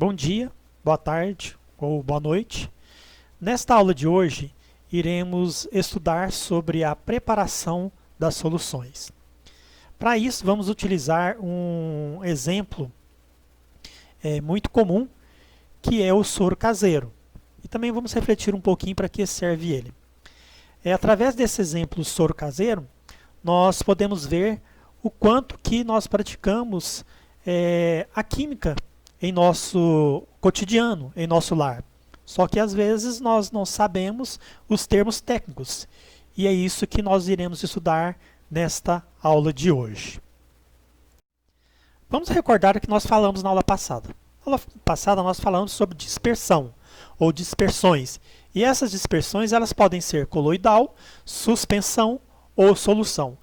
Bom dia, boa tarde ou boa noite. Nesta aula de hoje, iremos estudar sobre a preparação das soluções. Para isso, vamos utilizar um exemplo muito comum, que é o soro caseiro. E também vamos refletir um pouquinho para que serve ele. Através desse exemplo soro caseiro, nós podemos ver o quanto que nós praticamos a química em nosso cotidiano, em nosso lar. Só que às vezes nós não sabemos os termos técnicos. E é isso que nós iremos estudar nesta aula de hoje. Vamos recordar o que nós falamos na aula passada. Na aula passada nós falamos sobre dispersão ou dispersões. E essas dispersões elas podem ser coloidal, suspensão ou solução.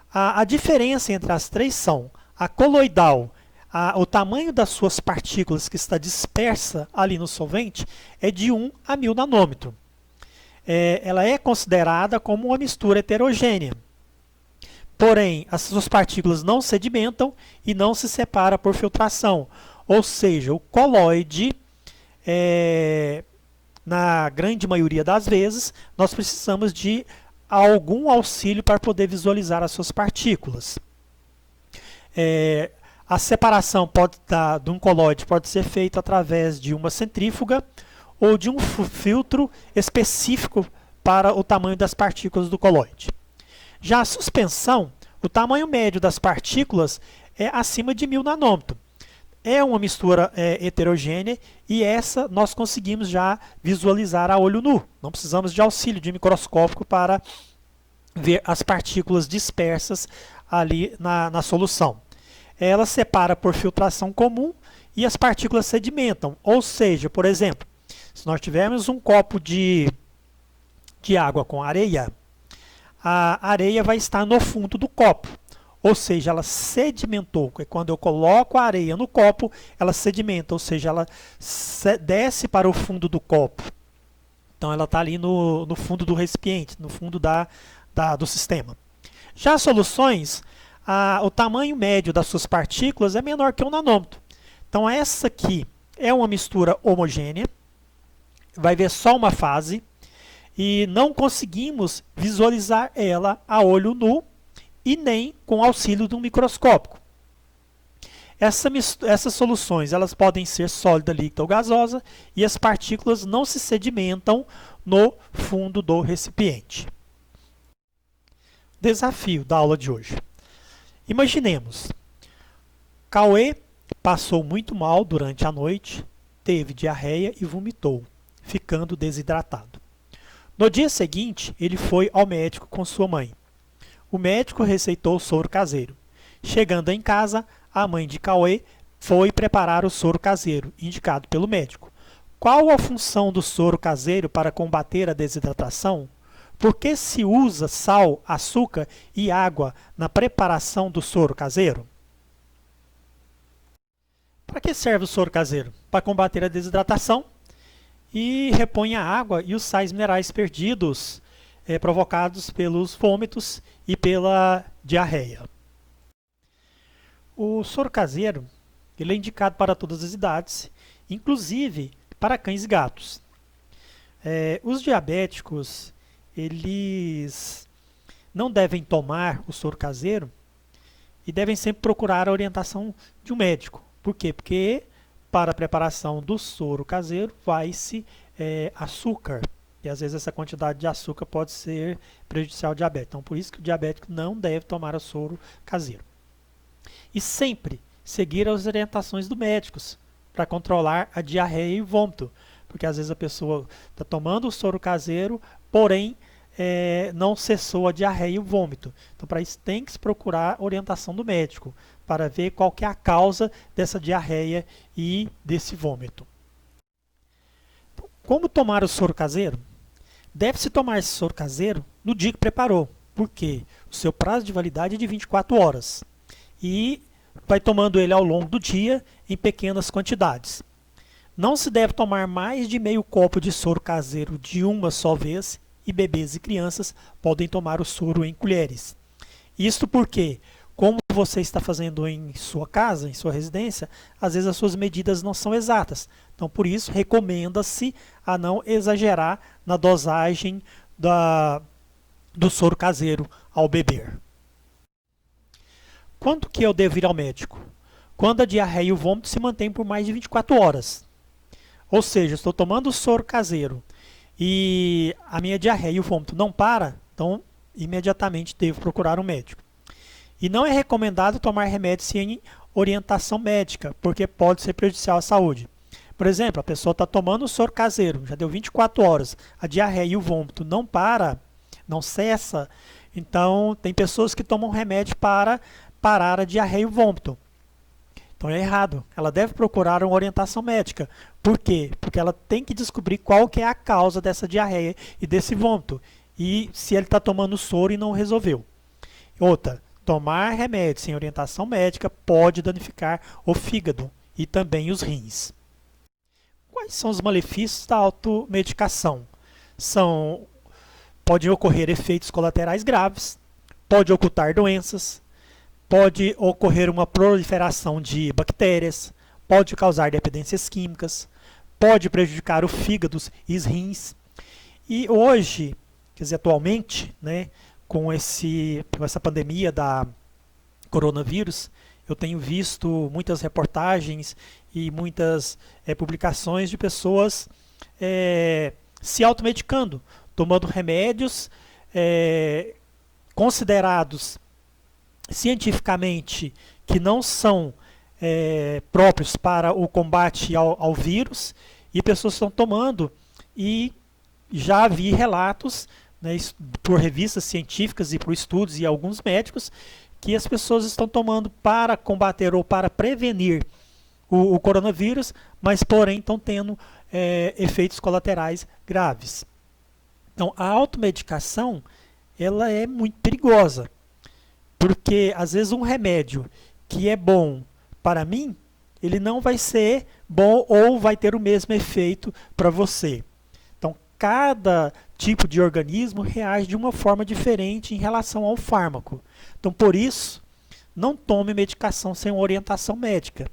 A diferença entre as três são a coloidal, o tamanho das suas partículas que está dispersa ali no solvente é de 1 a 1000 nanômetro. Ela é considerada como uma mistura heterogênea. Porém, as suas partículas não sedimentam e não se separam por filtração. Ou seja, o colóide, na grande maioria das vezes, nós precisamos de algum auxílio para poder visualizar as suas partículas. A separação de um colóide pode ser feita através de uma centrífuga ou de um filtro específico para o tamanho das partículas do colóide. Já a suspensão, o tamanho médio das partículas é acima de 1000 nanômetros. É uma mistura heterogênea e essa nós conseguimos já visualizar a olho nu. Não precisamos de auxílio de microscópio para ver as partículas dispersas ali na solução. Ela separa por filtração comum e as partículas sedimentam. Ou seja, por exemplo, se nós tivermos um copo de água com areia, a areia vai estar no fundo do copo. Ou seja, ela sedimentou. Quando eu coloco a areia no copo, ela sedimenta, ou seja, ela desce para o fundo do copo. Então, ela está ali no fundo do recipiente, no fundo do sistema. Já as soluções, o tamanho médio das suas partículas é menor que 1 nanômetro. Então, essa aqui é uma mistura homogênea, vai ver só uma fase, e não conseguimos visualizar ela a olho nu, e nem com auxílio de um microscópio. Essas soluções elas podem ser sólida, líquida ou gasosa, e as partículas não se sedimentam no fundo do recipiente. Desafio da aula de hoje. Imaginemos, Cauê passou muito mal durante a noite, teve diarreia e vomitou, ficando desidratado. No dia seguinte, ele foi ao médico com sua mãe. O médico receitou soro caseiro. Chegando em casa, a mãe de Cauê foi preparar o soro caseiro, indicado pelo médico. Qual a função do soro caseiro para combater a desidratação? Por que se usa sal, açúcar e água na preparação do soro caseiro? Para que serve o soro caseiro? Para combater a desidratação e repõe a água e os sais minerais perdidos provocados pelos vômitos e pela diarreia. O soro caseiro ele é indicado para todas as idades, inclusive para cães e gatos. Os diabéticos eles não devem tomar o soro caseiro e devem sempre procurar a orientação de um médico. Por quê? Porque para a preparação do soro caseiro vai-se açúcar. E às vezes essa quantidade de açúcar pode ser prejudicial ao diabético. Então, por isso que o diabético não deve tomar o soro caseiro. E sempre seguir as orientações do médico para controlar a diarreia e o vômito. Porque às vezes a pessoa está tomando o soro caseiro, porém não cessou a diarreia e o vômito. Então, para isso tem que se procurar a orientação do médico para ver qual que é a causa dessa diarreia e desse vômito. Como tomar o soro caseiro? Deve-se tomar esse soro caseiro no dia que preparou, porque o seu prazo de validade é de 24 horas. E vai tomando ele ao longo do dia em pequenas quantidades. Não se deve tomar mais de meio copo de soro caseiro de uma só vez, e bebês e crianças podem tomar o soro em colheres. Isto porque, como você está fazendo em sua casa, em sua residência, às vezes as suas medidas não são exatas. Então, por isso, recomenda-se a não exagerar na dosagem do soro caseiro ao beber. Quando que eu devo ir ao médico? Quando a diarreia e o vômito se mantêm por mais de 24 horas. Ou seja, estou tomando soro caseiro e a minha diarreia e o vômito não para, então imediatamente devo procurar um médico. E não é recomendado tomar remédio sem orientação médica, porque pode ser prejudicial à saúde. Por exemplo, a pessoa está tomando soro caseiro, já deu 24 horas, a diarreia e o vômito não para, não cessa, então tem pessoas que tomam remédio para parar a diarreia e o vômito. Então é errado, ela deve procurar uma orientação médica. Por quê? Porque ela tem que descobrir qual que é a causa dessa diarreia e desse vômito, e se ele está tomando soro e não resolveu. Outra, tomar remédio sem orientação médica pode danificar o fígado e também os rins. Quais são os malefícios da automedicação? Podem ocorrer efeitos colaterais graves, pode ocultar doenças, pode ocorrer uma proliferação de bactérias, pode causar dependências químicas, pode prejudicar o fígado e os rins. E hoje, quer dizer, atualmente, né, com essa pandemia da coronavírus, eu tenho visto muitas reportagens e muitas publicações de pessoas se automedicando, tomando remédios considerados cientificamente que não são próprios para o combate ao vírus, e pessoas estão tomando, e já vi relatos, né, por revistas científicas e por estudos e alguns médicos, que as pessoas estão tomando para combater ou para prevenir o coronavírus, mas porém estão tendo efeitos colaterais graves. Então a automedicação ela é muito perigosa, porque às vezes um remédio que é bom para mim, ele não vai ser bom ou vai ter o mesmo efeito para você. Então cada tipo de organismo reage de uma forma diferente em relação ao fármaco. Então por isso, não tome medicação sem uma orientação médica.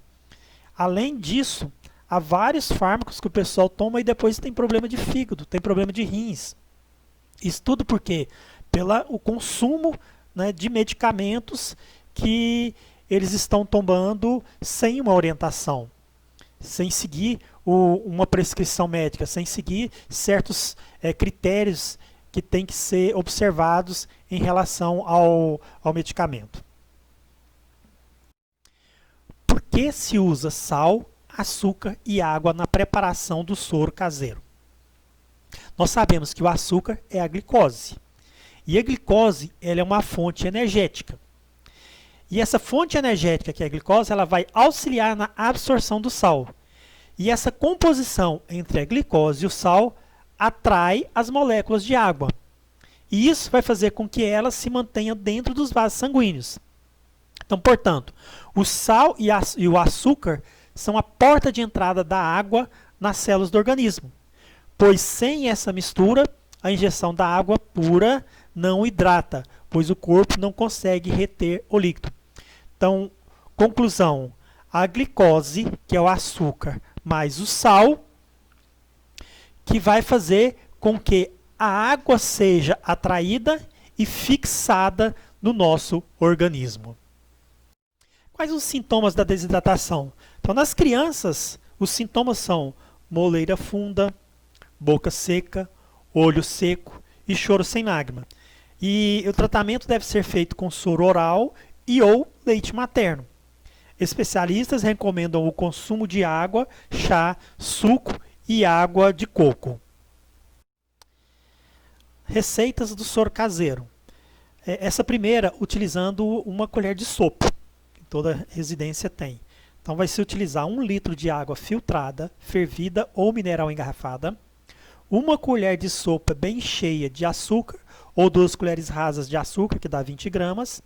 Além disso, há vários fármacos que o pessoal toma e depois tem problema de fígado, tem problema de rins. Isso tudo por quê? Pelo consumo, né, de medicamentos que eles estão tomando sem uma orientação, sem seguir uma prescrição médica, sem seguir certos critérios que têm que ser observados em relação ao medicamento. Por que se usa sal, açúcar e água na preparação do soro caseiro? Nós sabemos que o açúcar é a glicose. E a glicose ela é uma fonte energética. E essa fonte energética, que é a glicose, ela vai auxiliar na absorção do sal. E essa composição entre a glicose e o sal atrai as moléculas de água. E isso vai fazer com que elas se mantenham dentro dos vasos sanguíneos. Então, portanto, o sal e o açúcar são a porta de entrada da água nas células do organismo. Pois sem essa mistura, a injeção da água pura não hidrata, pois o corpo não consegue reter o líquido. Então, conclusão, a glicose, que é o açúcar, mais o sal, que vai fazer com que a água seja atraída e fixada no nosso organismo. Quais os sintomas da desidratação? Então, nas crianças, os sintomas são moleira funda, boca seca, olho seco e choro sem lágrima. E o tratamento deve ser feito com soro oral e ou leite materno. Especialistas recomendam o consumo de água, chá, suco e água de coco. Receitas do soro caseiro. Essa primeira, utilizando uma colher de sopa, que toda residência tem. Então vai se utilizar 1 litro de água filtrada, fervida ou mineral engarrafada, 1 colher de sopa bem cheia de açúcar, ou 2 colheres rasas de açúcar, que dá 20 gramas,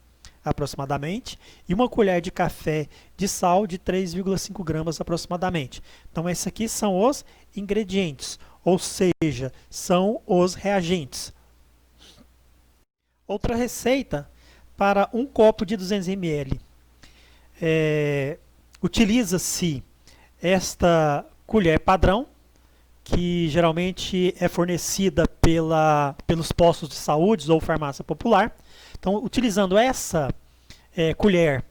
aproximadamente, e 1 colher de café de sal de 3,5 gramas aproximadamente. Então esses aqui são os ingredientes, ou seja, são os reagentes. Outra receita para 1 copo de 200 ml utiliza-se esta colher padrão, que geralmente é fornecida pelos postos de saúde ou farmácia popular. Então, utilizando essa colher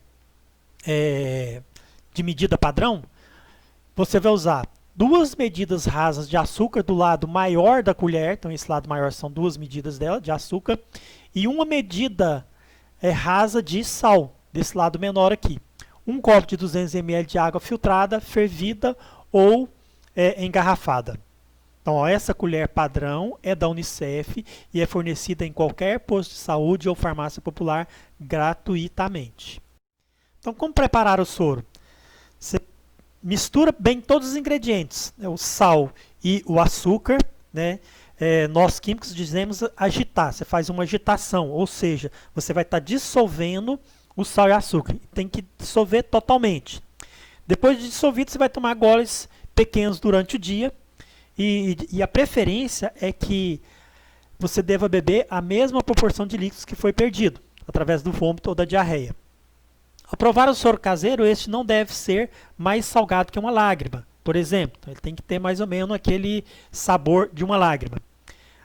de medida padrão, você vai usar 2 medidas rasas de açúcar do lado maior da colher, então esse lado maior são 2 medidas dela de açúcar, e 1 medida rasa de sal, desse lado menor aqui. 1 copo de 200 ml de água filtrada, fervida ou engarrafada. Então, ó, essa colher padrão é da Unicef e é fornecida em qualquer posto de saúde ou farmácia popular gratuitamente. Então, como preparar o soro? Você mistura bem todos os ingredientes, né, o sal e o açúcar, né? Nós químicos dizemos agitar, você faz uma agitação, ou seja, você vai estar dissolvendo o sal e o açúcar. Tem que dissolver totalmente. Depois de dissolvido, você vai tomar goles pequenos durante o dia. E a preferência é que você deva beber a mesma proporção de líquidos que foi perdido, através do vômito ou da diarreia. Ao provar o soro caseiro, este não deve ser mais salgado que uma lágrima, por exemplo. Ele tem que ter mais ou menos aquele sabor de uma lágrima.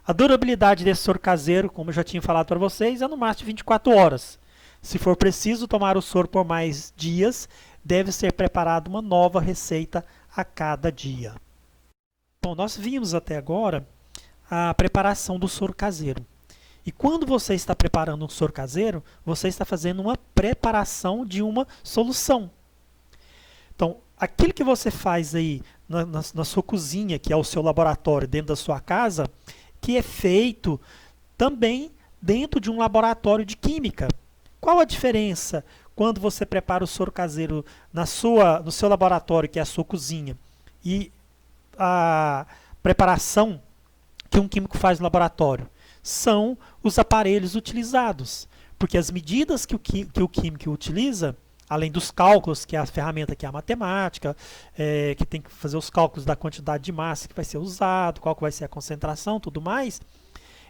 A durabilidade desse soro caseiro, como eu já tinha falado para vocês, é no máximo de 24 horas. Se for preciso tomar o soro por mais dias, deve ser preparada uma nova receita a cada dia. Bom, nós vimos até agora a preparação do soro caseiro. E quando você está preparando um soro caseiro, você está fazendo uma preparação de uma solução. Então, aquilo que você faz aí na sua cozinha, que é o seu laboratório dentro da sua casa, que é feito também dentro de um laboratório de química. Qual a diferença quando você prepara o soro caseiro no seu laboratório, que é a sua cozinha, e a preparação que um químico faz no laboratório? São os aparelhos utilizados, porque as medidas que o químico utiliza, além dos cálculos, que é a ferramenta que é a matemática, que tem que fazer os cálculos da quantidade de massa que vai ser usado, qual que vai ser a concentração, tudo mais,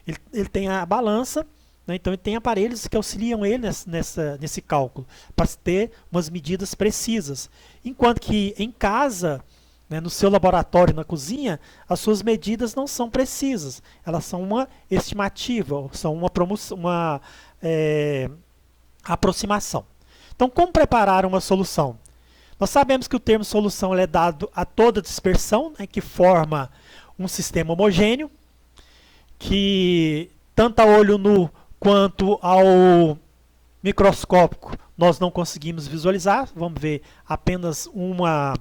ele tem a balança, né? Então ele tem aparelhos que auxiliam ele nesse cálculo, para ter umas medidas precisas. Enquanto que em casa, né, no seu laboratório, na cozinha, as suas medidas não são precisas. Elas são uma estimativa, são uma aproximação. Então, como preparar uma solução? Nós sabemos que o termo solução é dado a toda dispersão, né, que forma um sistema homogêneo, que tanto a olho nu quanto ao microscópico nós não conseguimos visualizar. Vamos ver apenas uma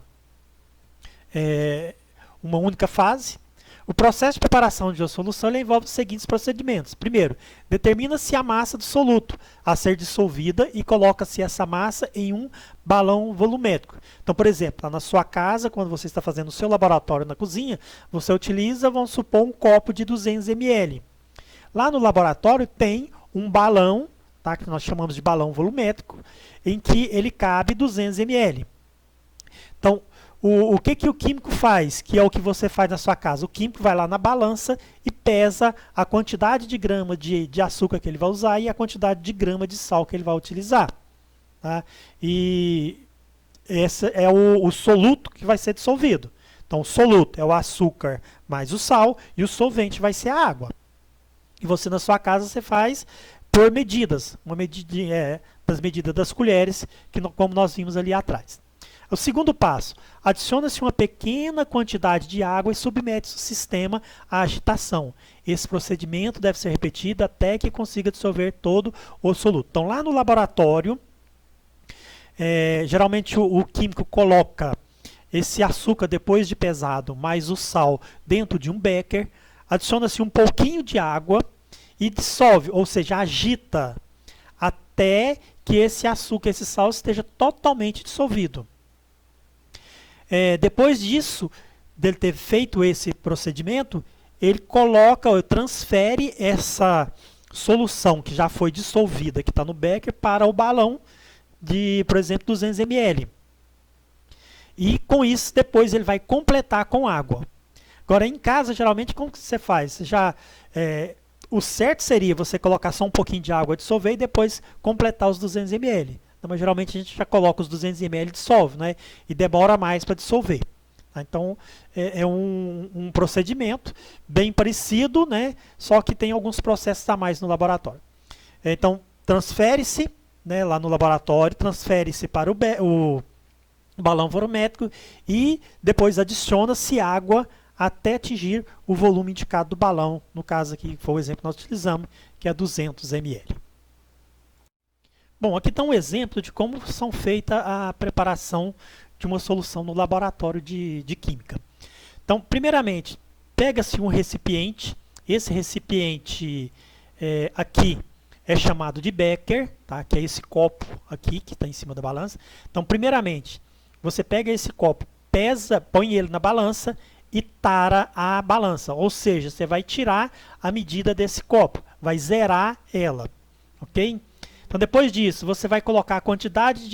única fase. O processo de preparação de uma solução envolve os seguintes procedimentos. Primeiro, determina-se a massa do soluto a ser dissolvida e coloca-se essa massa em um balão volumétrico. Então, por exemplo, lá na sua casa, quando você está fazendo o seu laboratório na cozinha, você utiliza, vamos supor, um copo de 200 ml. Lá no laboratório tem um balão, tá, que nós chamamos de balão volumétrico, em que ele cabe 200 ml. Então, o que o químico faz, que é o que você faz na sua casa? O químico vai lá na balança e pesa a quantidade de grama de açúcar que ele vai usar e a quantidade de grama de sal que ele vai utilizar. Tá? E esse é o soluto que vai ser dissolvido. Então, o soluto é o açúcar mais o sal e o solvente vai ser a água. E você na sua casa você faz por medidas, das medidas das colheres, como nós vimos ali atrás. O segundo passo, adiciona-se uma pequena quantidade de água e submete-se o sistema à agitação. Esse procedimento deve ser repetido até que consiga dissolver todo o soluto. Então, lá no laboratório, geralmente o químico coloca esse açúcar depois de pesado, mais o sal, dentro de um becker, adiciona-se um pouquinho de água e dissolve, ou seja, agita, até que esse açúcar, esse sal esteja totalmente dissolvido. Depois disso, dele ter feito esse procedimento, ele coloca, ou transfere essa solução que já foi dissolvida, que está no becker, para o balão de, por exemplo, 200 ml. E com isso, depois ele vai completar com água. Agora, em casa, geralmente, como que você faz? O certo seria você colocar só um pouquinho de água, dissolver e depois completar os 200 ml. mas geralmente a gente já coloca os 200 ml e dissolve, né? E demora mais para dissolver. Tá? Então, é um procedimento bem parecido, né? Só que tem alguns processos a mais no laboratório. Então, transfere-se, né, lá no laboratório, transfere-se para o balão volumétrico e depois adiciona-se água até atingir o volume indicado do balão, no caso aqui foi o exemplo que nós utilizamos, que é 200 ml. Bom, aqui está um exemplo de como são feita a preparação de uma solução no laboratório de química. Então, primeiramente, pega-se um recipiente, esse recipiente aqui é chamado de becker, tá? Que é esse copo aqui que está em cima da balança. Então, primeiramente, você pega esse copo, pesa, põe ele na balança e tara a balança, ou seja, você vai tirar a medida desse copo, vai zerar ela, ok? Então, depois disso, você vai colocar a quantidade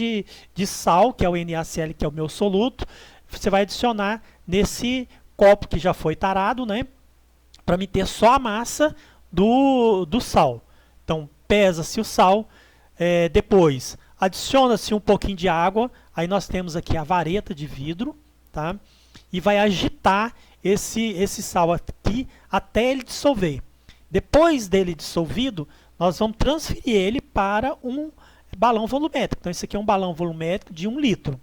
de sal, que é o NaCl, que é o meu soluto, você vai adicionar nesse copo que já foi tarado, né? Para me ter só a massa do sal. Então, pesa-se o sal, depois adiciona-se um pouquinho de água, aí nós temos aqui a vareta de vidro, tá? E vai agitar esse sal aqui até ele dissolver. Depois dele dissolvido, nós vamos transferir ele para um balão volumétrico. Então, esse aqui é um balão volumétrico de 1 litro.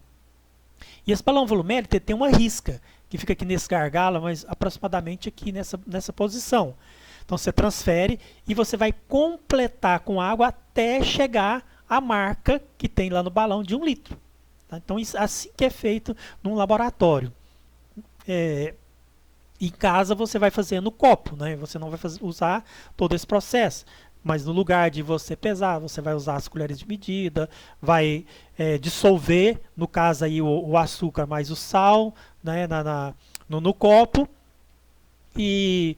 E esse balão volumétrico tem uma risca, que fica aqui nesse gargalo, mas aproximadamente aqui nessa posição. Então, você transfere e você vai completar com água até chegar à marca que tem lá no balão de 1 litro. Tá? Então, isso, assim que é feito num laboratório. Em casa, você vai fazer no copo, né? Você não vai usar todo esse processo. Mas no lugar de você pesar, você vai usar as colheres de medida, vai dissolver, no caso aí o açúcar mais o sal, né, no copo. E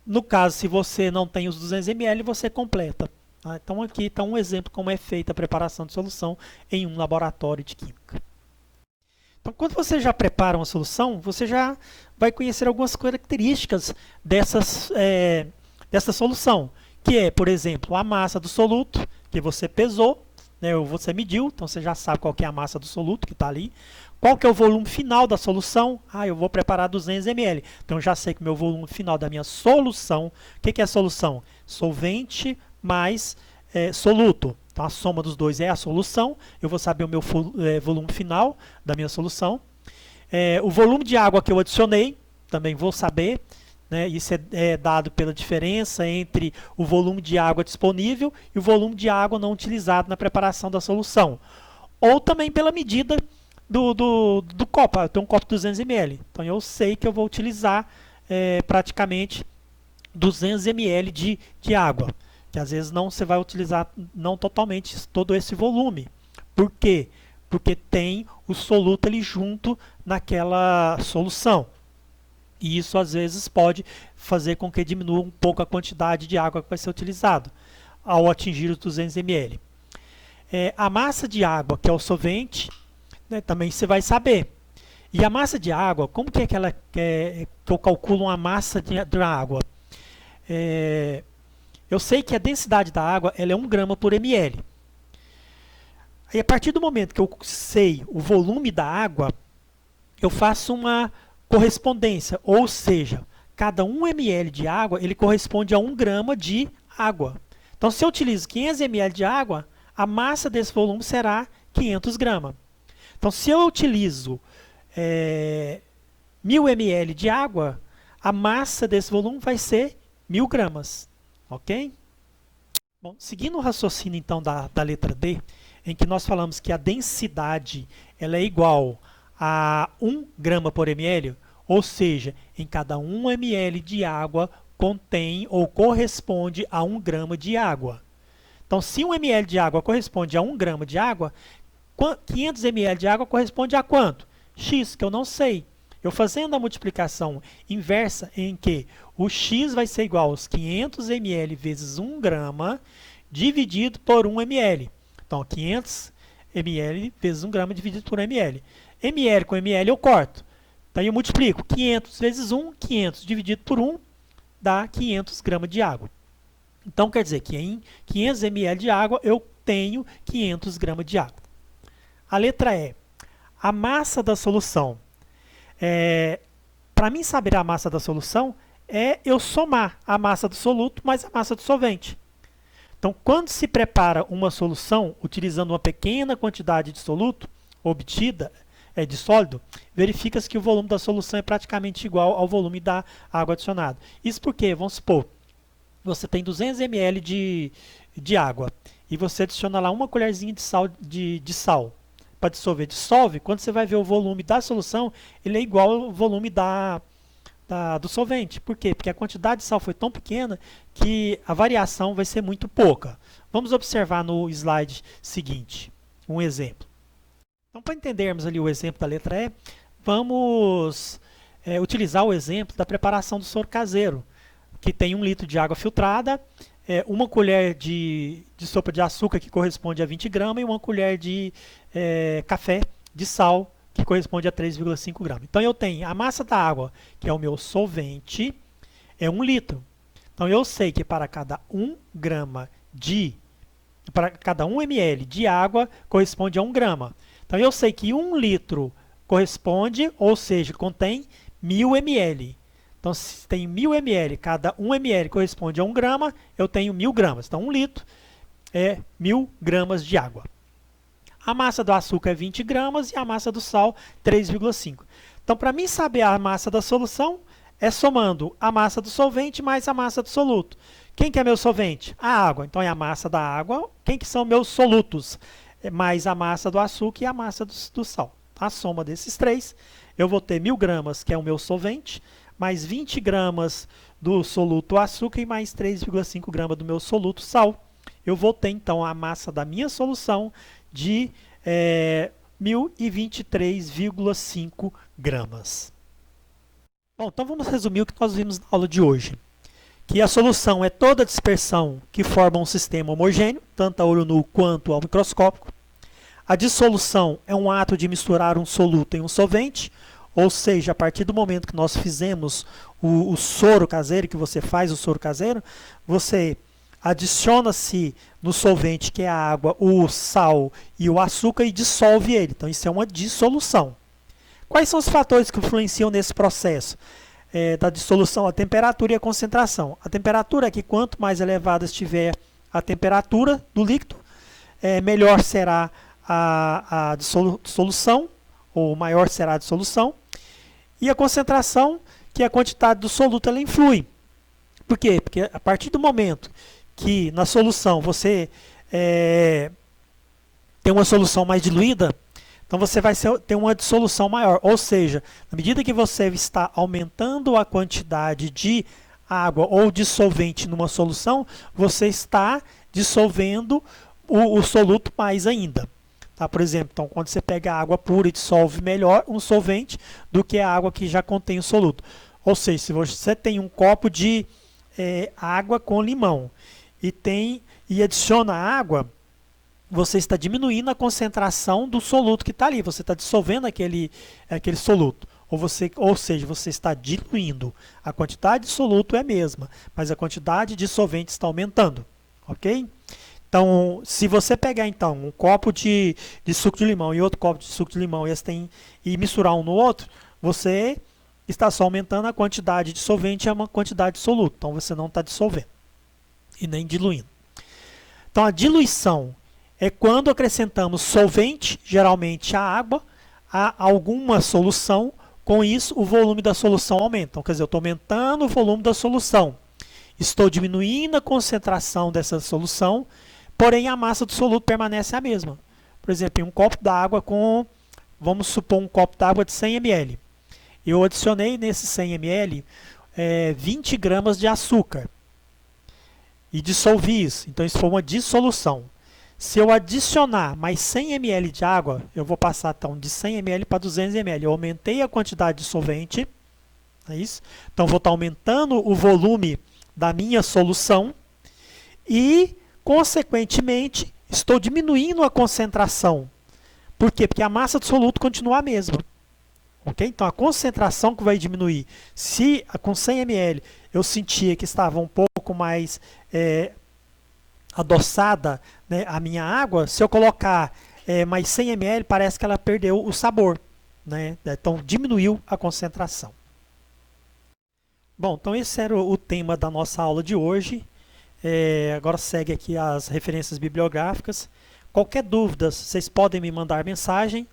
no caso, se você não tem os 200 ml, você completa. Tá? Então aqui está um exemplo como é feita a preparação de solução em um laboratório de química. Então, quando você já prepara uma solução, você já vai conhecer algumas características dessa solução, que é, por exemplo, a massa do soluto, que você pesou, né, ou você mediu, então você já sabe qual que é a massa do soluto que está ali. Qual que é o volume final da solução? Eu vou preparar 200 ml. Então, eu já sei que o meu volume final da minha solução, o que é a solução? Solvente mais soluto. Então, a soma dos dois é a solução. Eu vou saber o meu volume final da minha solução. O volume de água que eu adicionei, também vou saber. Né? Isso é dado pela diferença entre o volume de água disponível e o volume de água não utilizado na preparação da solução. Ou também pela medida do copo. Eu tenho um copo de 200 ml. Então, eu sei que eu vou utilizar praticamente 200 ml de água. Que às vezes você vai utilizar não totalmente todo esse volume. Por quê? Porque tem o soluto ali junto naquela solução. E isso às vezes pode fazer com que diminua um pouco a quantidade de água que vai ser utilizada ao atingir os 200 ml. A massa de água, que é o solvente, né, também você vai saber. E a massa de água, como que eu calculo uma massa de água? Eu sei que a densidade da água ela é 1 grama por ml. Aí, a partir do momento que eu sei o volume da água, eu faço uma correspondência, ou seja, cada 1 ml de água ele corresponde a 1 grama de água. Então, se eu utilizo 500 ml de água, a massa desse volume será 500 gramas. Então, se eu utilizo 1000 ml de água, a massa desse volume vai ser 1000 gramas. Ok? Bom, seguindo o raciocínio então da letra D, em que nós falamos que a densidade ela é igual a 1 grama por ml, ou seja, em cada 1 ml de água contém ou corresponde a 1 grama de água. Então, se 1 ml de água corresponde a 1 grama de água, 500 ml de água corresponde a quanto? X, que eu não sei. Eu fazendo a multiplicação inversa em que o x vai ser igual aos 500 ml vezes 1 grama dividido por 1 ml. Então, 500 ml vezes 1 grama dividido por ml. ml com ml eu corto. Então, eu multiplico 500 vezes 1, 500 dividido por 1 dá 500 gramas de água. Então, quer dizer que em 500 ml de água eu tenho 500 gramas de água. A letra E. A massa da solução. Para mim saber a massa da solução, é eu somar a massa do soluto mais a massa do solvente. Então, quando se prepara uma solução utilizando uma pequena quantidade de soluto obtida, de sólido, verifica-se que o volume da solução é praticamente igual ao volume da água adicionada. Isso porque, vamos supor, você tem 200 ml de água e você adiciona lá uma colherzinha de sal para dissolver. Dissolve, quando você vai ver o volume da solução, ele é igual ao volume do solvente. Por quê? Porque a quantidade de sal foi tão pequena que a variação vai ser muito pouca. Vamos observar no slide seguinte um exemplo. Então, para entendermos ali o exemplo da letra E, vamos utilizar o exemplo da preparação do soro caseiro, que tem 1 litro de água filtrada, uma colher de sopa de açúcar, que corresponde a 20 gramas, e uma colher de café de sal, que corresponde a 3,5 gramas. Então, eu tenho a massa da água, que é o meu solvente, é 1 litro. Então, eu sei que para cada 1 ml de água, corresponde a 1 grama. Então, eu sei que 1 litro corresponde, ou seja, contém 1000 ml. Então, se tem 1000 ml, cada 1 ml corresponde a 1 grama, eu tenho 1000 gramas. Então, 1 litro é 1000 gramas de água. A massa do açúcar é 20 gramas e a massa do sal 3,5. Então, para mim saber a massa da solução, é somando a massa do solvente mais a massa do soluto. Quem que é meu solvente? A água. Então, é a massa da água. Quem que são meus solutos? Mais a massa do açúcar e a massa do sal. A soma desses três, eu vou ter 1000 gramas, que é o meu solvente, mais 20 gramas do soluto açúcar e mais 3,5 gramas do meu soluto sal. Eu vou ter, então, a massa da minha solução de 1023,5 gramas. Bom, então vamos resumir o que nós vimos na aula de hoje. Que a solução é toda a dispersão que forma um sistema homogêneo, tanto a olho nu quanto ao microscópico. A dissolução é um ato de misturar um soluto em um solvente, ou seja, a partir do momento que nós fizemos o soro caseiro, que você faz o soro caseiro, você adiciona-se no solvente, que é a água, o sal e o açúcar, e dissolve ele. Então, isso é uma dissolução. Quais são os fatores que influenciam nesse processo da dissolução? A temperatura e a concentração. A temperatura é que quanto mais elevada estiver a temperatura do líquido, melhor será a dissolução, ou maior será a dissolução. E a concentração, que é a quantidade do soluto, ela influi. Por quê? Porque a partir do momento que na solução você tem uma solução mais diluída, então você vai ter uma dissolução maior. Ou seja, na medida que você está aumentando a quantidade de água ou dissolvente numa solução, você está dissolvendo o soluto mais ainda. Tá? Por exemplo, então, quando você pega a água pura e dissolve melhor um solvente do que a água que já contém o soluto. Ou seja, se você tem um copo de água com limão e adiciona água, você está diminuindo a concentração do soluto que está ali. Você está dissolvendo aquele soluto. Ou seja, você está diluindo. A quantidade de soluto é a mesma, mas a quantidade de solvente está aumentando. Ok? Então, se você pegar então um copo de suco de limão e outro copo de suco de limão e misturar um no outro, você está só aumentando a quantidade de solvente e a quantidade de soluto. Então, você não está dissolvendo e nem diluindo. Então, a diluição é quando acrescentamos solvente, geralmente a água, a alguma solução. Com isso, o volume da solução aumenta. Então, quer dizer, eu estou aumentando o volume da solução. Estou diminuindo a concentração dessa solução, porém a massa do soluto permanece a mesma. Por exemplo, em um copo d'água vamos supor um copo d'água de 100 ml. Eu adicionei nesse 100 ml 20 gramas de açúcar e dissolvi isso. Então, isso foi uma dissolução. Se eu adicionar mais 100 ml de água, eu vou passar então de 100 ml para 200 ml. Eu aumentei a quantidade de solvente. É isso? Então, vou estar aumentando o volume da minha solução e, consequentemente, estou diminuindo a concentração. Por quê? Porque a massa do soluto continua a mesma. Okay? Então, a concentração que vai diminuir. Se com 100 ml eu sentia que estava um pouco mais adoçada, né, a minha água, se eu colocar mais 100 ml, parece que ela perdeu o sabor, né? Então diminuiu a concentração. Bom, então esse era o tema da nossa aula de hoje. Agora segue aqui as referências bibliográficas. Qualquer dúvida, vocês podem me mandar mensagem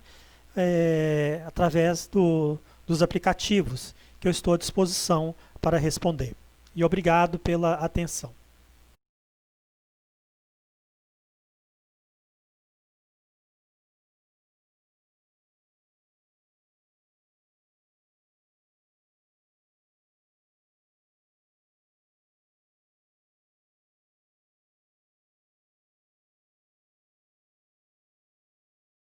através dos aplicativos, que eu estou à disposição para responder. E obrigado pela atenção.